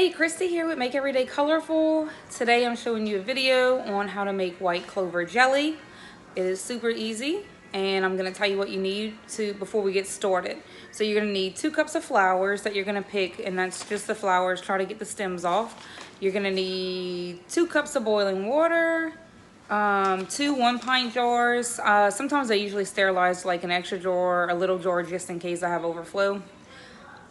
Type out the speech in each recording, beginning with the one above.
Hey, Christy here with Make Everyday Colorful. Today I'm showing you a video on how to make white clover jelly. It is super easy and I'm going to tell you what you need before we get started. So you're going to need 2 cups of flowers that you're going to pick, and that's just the flowers. Try to get the stems off. You're going to need 2 cups of boiling water, 2 1-pint jars. Sometimes I usually sterilize like an extra jar, a little jar, just in case I have overflow.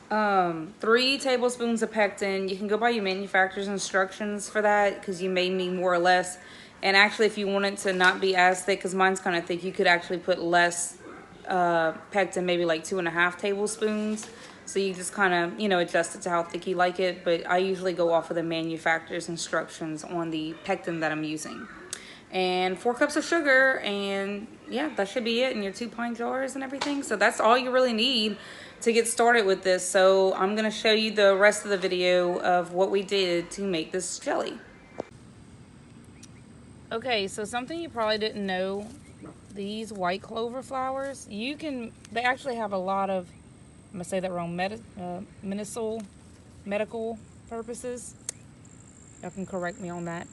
3 tablespoons of pectin. You can go by your manufacturer's instructions for that because you may need more or less. And actually, if you want it to not be as thick, because mine's kind of thick, you could actually put less pectin, maybe like 2.5 tablespoons. So you just kind of, adjust it to how thick you like it. But I usually go off of the manufacturer's instructions on the pectin that I'm using. And 4 cups of sugar, and yeah, that should be it in your 2-pint jars and everything. So that's all you really need to get started with this. So I'm going to show you the rest of the video of what we did to make this jelly. Okay, so something you probably didn't know, these white clover flowers, they actually have a lot of, I'm going to say that wrong, medical purposes. Y'all can correct me on that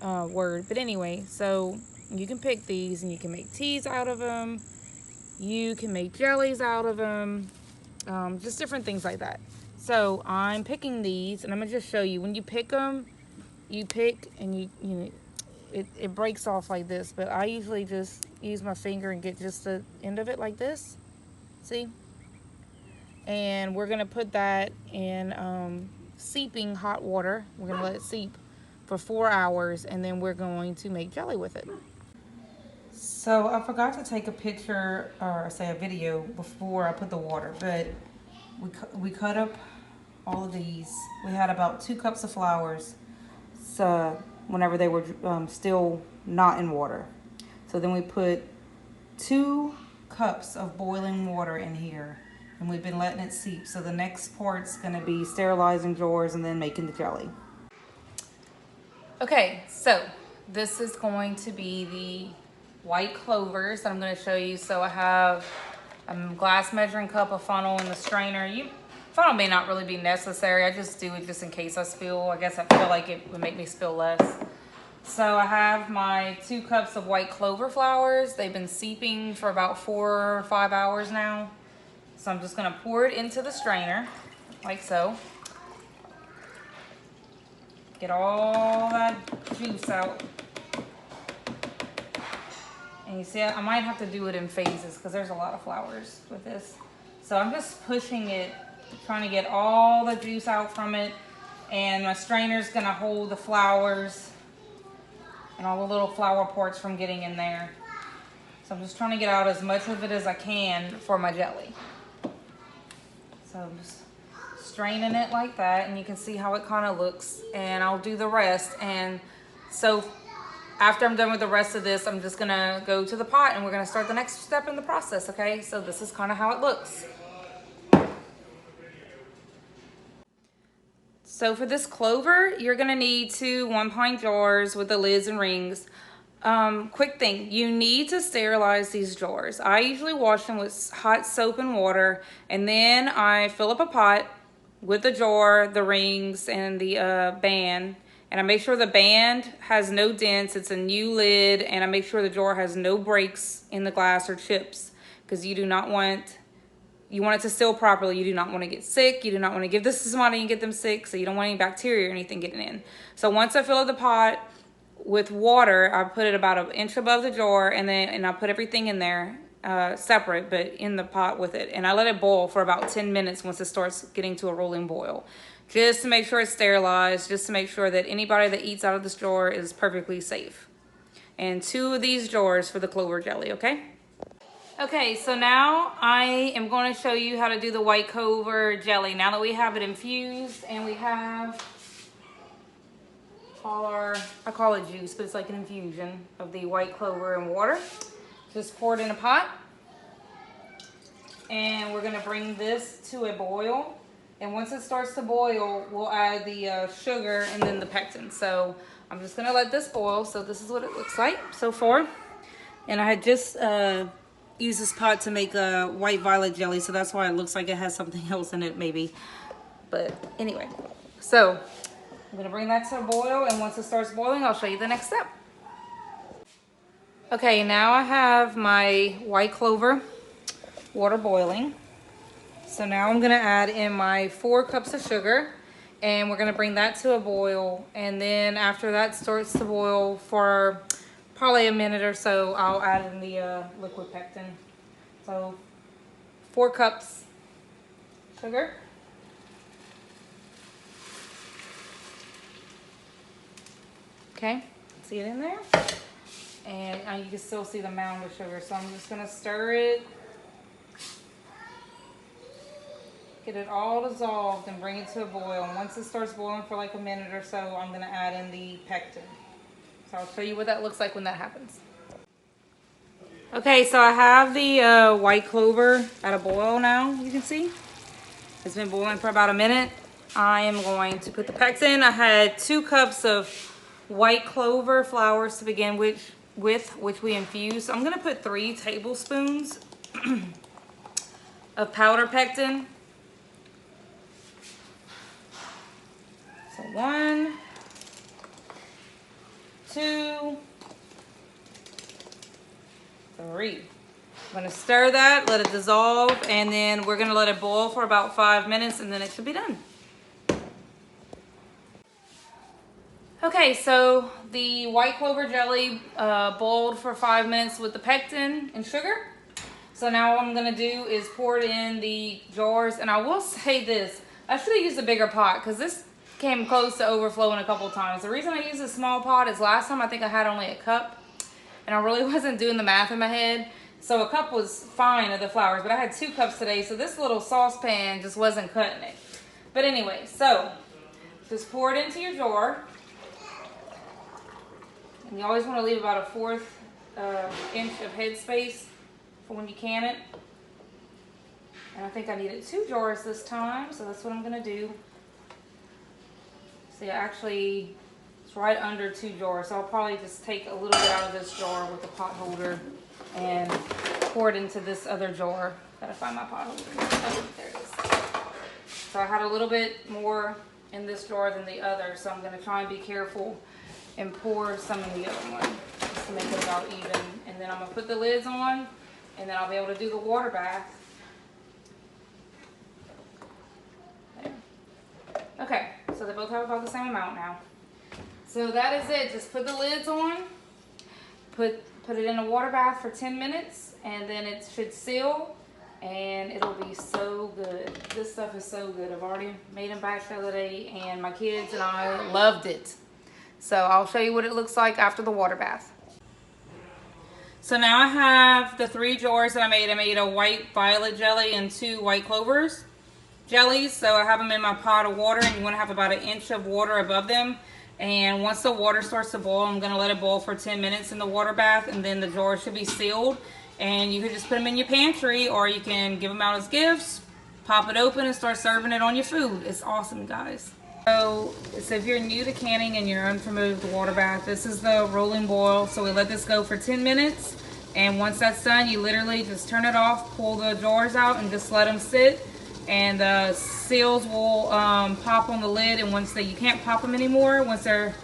word. But anyway, so you can pick these and you can make teas out of them. You can make jellies out of them. Just different things like that. So I'm picking these, and I'm gonna just show you. When you pick them, you pick and it breaks off like this, but I usually just use my finger and get just the end of it like this. See? And we're gonna put that in seeping hot water. We're gonna let it seep for 4 hours, and then we're going to make jelly with it. So I forgot to take a picture, or say a video, before I put the water, but we cut up all of these. We had about 2 cups of flowers, so whenever they were still not in water. So then we put 2 cups of boiling water in here, and we've been letting it seep. So the next part's gonna be sterilizing jars and then making the jelly. Okay, so this is going to be the white clovers that I'm going to show you. So I have a glass measuring cup, a funnel, and the strainer. Funnel may not really be necessary. I just do it just in case I spill. I guess I feel like it would make me spill less. So I have my 2 cups of white clover flowers. They've been seeping for about 4 or 5 hours now. So I'm just going to pour it into the strainer, like so. Get all that juice out. And you see, I might have to do it in phases because there's a lot of flowers with this. So I'm just pushing it, trying to get all the juice out from it. And my strainer's gonna hold the flowers and all the little flower parts from getting in there. So I'm just trying to get out as much of it as I can for my jelly. So I'm just straining it like that, and you can see how it kind of looks, and I'll do the rest. And so after I'm done with the rest of this, I'm just gonna go to the pot and we're gonna start the next step in the process. Okay, so this is kind of how it looks. So for this clover, you're gonna need 2 1-pint jars with the lids and rings. Quick thing, you need to sterilize these jars. I usually wash them with hot soap and water, and then I fill up a pot with the jar, the rings, and the band. And I make sure the band has no dents. It's a new lid, and I make sure the jar has no breaks in the glass or chips, because you want it to seal properly. You do not want to get sick. You do not want to give this to somebody and get them sick, so you don't want any bacteria or anything getting in. So once I fill up the pot with water, I put it about 1 inch above the jar, and I put everything in there separate, but in the pot with it. And I let it boil for about 10 minutes once it starts getting to a rolling boil, just to make sure it's sterilized, just to make sure that anybody that eats out of this jar is perfectly safe. And 2 of these jars for the clover jelly, okay? Okay, so now I am going to show you how to do the white clover jelly. Now that we have it infused and we have I call it juice, but it's like an infusion of the white clover and water. Just pour it in a pot. And we're gonna bring this to a boil. And once it starts to boil, we'll add the sugar and then the pectin. So I'm just gonna let this boil. So this is what it looks like so far. And I had just used this pot to make a white violet jelly, so that's why it looks like it has something else in it maybe. But anyway, so I'm gonna bring that to a boil, and once it starts boiling, I'll show you the next step. Okay, now I have my white clover water boiling. So now I'm gonna add in my 4 cups of sugar, and we're gonna bring that to a boil. And then after that starts to boil for probably a minute or so, I'll add in the liquid pectin. So 4 cups sugar. Okay, see it in there? And you can still see the mound of sugar. So I'm just gonna stir it. Get it all dissolved and bring it to a boil. And once it starts boiling for like a minute or so, I'm gonna add in the pectin. So I'll show you what that looks like when that happens. Okay, so I have the white clover at a boil now, you can see. It's been boiling for about a minute. I am going to put the pectin. I had 2 cups of white clover flowers to begin with, which we infused. So I'm gonna put 3 tablespoons of powder pectin. So 1, 2, 3. I'm gonna stir that, let it dissolve, and then we're gonna let it boil for about 5 minutes, and then it should be done. Okay, so the white clover jelly boiled for 5 minutes with the pectin and sugar. So now what I'm gonna do is pour it in the jars, and I will say this, I should have used a bigger pot because this came close to overflowing a couple times. The reason I used a small pot is last time I think I had only a cup, and I really wasn't doing the math in my head. So a cup was fine of the flowers, but I had 2 cups today, so this little saucepan just wasn't cutting it. But anyway, so just pour it into your jar. And you always want to leave about a 1/4 inch of headspace for when you can it. And I think I needed 2 jars this time, so that's what I'm going to do. See, actually, it's right under 2 jars, so I'll probably just take a little bit out of this jar with the pot holder and pour it into this other jar. Gotta find my pot holder. Oh, there it is. So I had a little bit more in this jar than the other, so I'm gonna try and be careful and pour some in the other one just to make it about even. And then I'm gonna put the lids on, and then I'll be able to do the water bath. There. Okay, so they both have about the same amount now. So that is it. Just put the lids on, put it in a water bath for 10 minutes, and then it should seal, and it'll be so good. This stuff is so good. I've already made them batch the other day, and my kids and I loved it. So I'll show you what it looks like after the water bath. So now I have the 3 jars that I made. I made a white violet jelly and 2 white clovers jellies. So I have them in my pot of water, and you want to have about 1 inch of water above them. And once the water starts to boil, I'm going to let it boil for 10 minutes in the water bath, and then the jar should be sealed. And you can just put them in your pantry, or you can give them out as gifts, pop it open, and start serving it on your food. It's awesome, guys. So if you're new to canning and you're unfamiliar with the water bath, this is the rolling boil. So we let this go for 10 minutes. And once that's done, you literally just turn it off, pull the jars out, and just let them sit. And the seals will pop on the lid, and once you can't pop them anymore once they're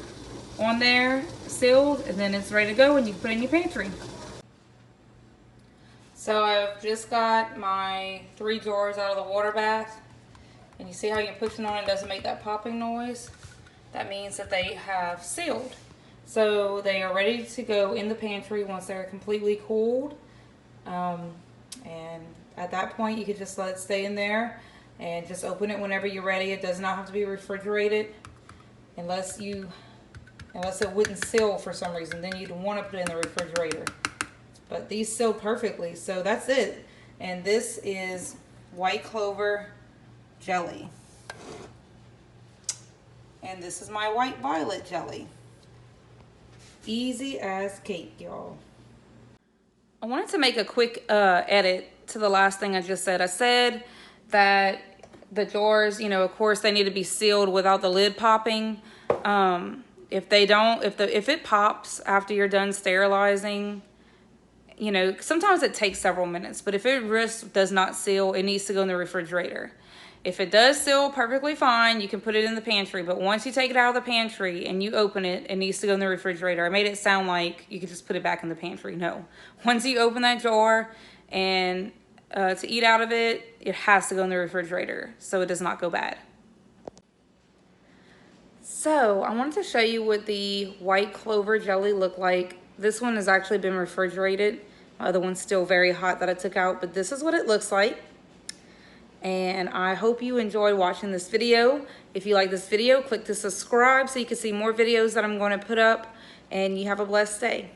on there sealed, and then it's ready to go, and you can put it in your pantry. So I've just got my 3 jars out of the water bath, and you see how you're pushing on it doesn't make that popping noise? That means that they have sealed. So they are ready to go in the pantry once they're completely cooled. And at that point, you could just let it stay in there and just open it whenever you're ready. It does not have to be refrigerated unless it wouldn't seal for some reason. Then you'd want to put it in the refrigerator. But these sealed perfectly, so that's it. And this is white clover jelly. And this is my white violet jelly. Easy as cake, y'all. I wanted to make a quick edit to the last thing I just said. I said that the jars, of course, they need to be sealed without the lid popping. If it pops after you're done sterilizing, sometimes it takes several minutes, but if it just does not seal, it needs to go in the refrigerator. If it does seal perfectly fine, you can put it in the pantry. But once you take it out of the pantry and you open it, it needs to go in the refrigerator. I made it sound like you could just put it back in the pantry. No. Once you open that jar and to eat out of it, it has to go in the refrigerator so it does not go bad. So I wanted to show you what the white clover jelly looked like. This one has actually been refrigerated. The other one's still very hot that I took out, but this is what it looks like. And I hope you enjoyed watching this video. If you like this video, click to subscribe so you can see more videos that I'm going to put up. And you have a blessed day.